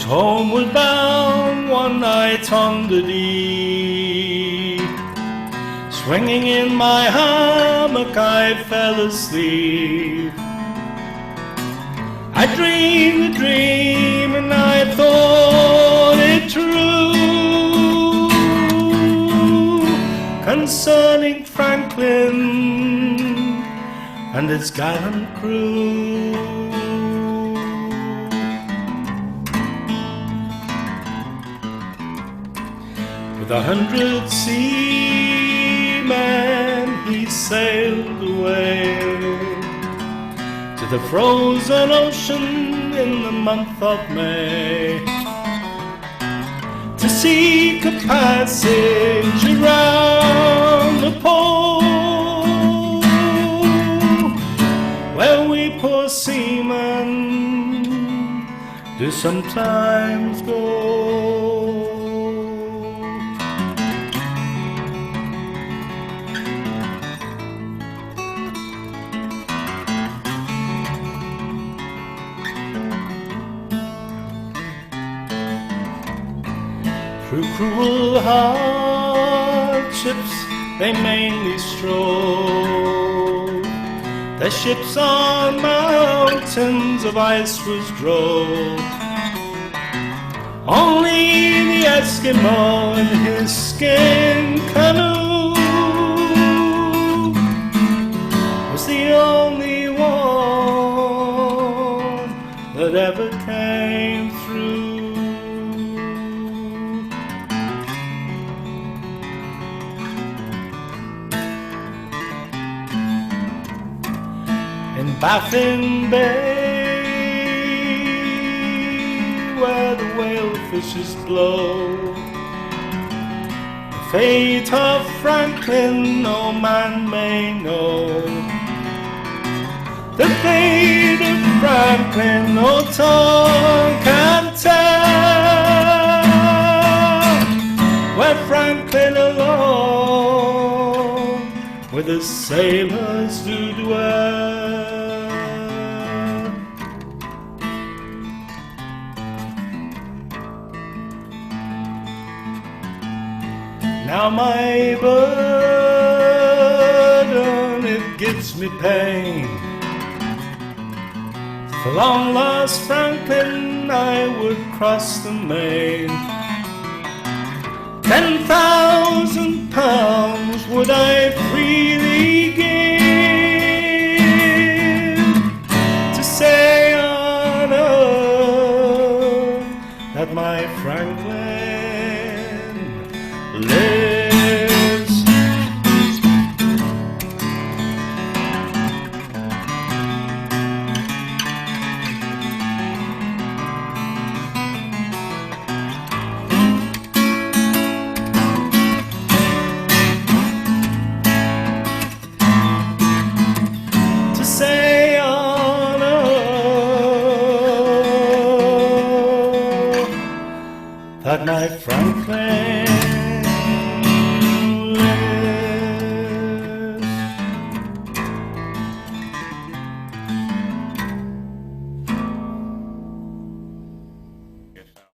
homeward bound one night on the Dee. Swinging in my hammock I fell asleep. I dreamed a dream and I thought it true, concerning Franklin and its gallant crew. With 100 seamen he sailed away to the frozen ocean in the month of May, to seek a passage around the pole, where we poor seamen do sometimes go. Through cruel hardships they mainly strove. Their ships on mountains of ice was drove. Only the Eskimo in his skin canoe was the only one that ever came through. In Baffin Bay, where the whale fishes blow, the fate of Franklin no man may know. The fate of Franklin no tongue can tell, where Franklin alone with the sailors do dwell. Now my burden, it gives me pain. For long lost Franklin I would cross the main. 10,000 pounds would I freely give to say on earth that my Franklin lives. To say on earth that my Franklin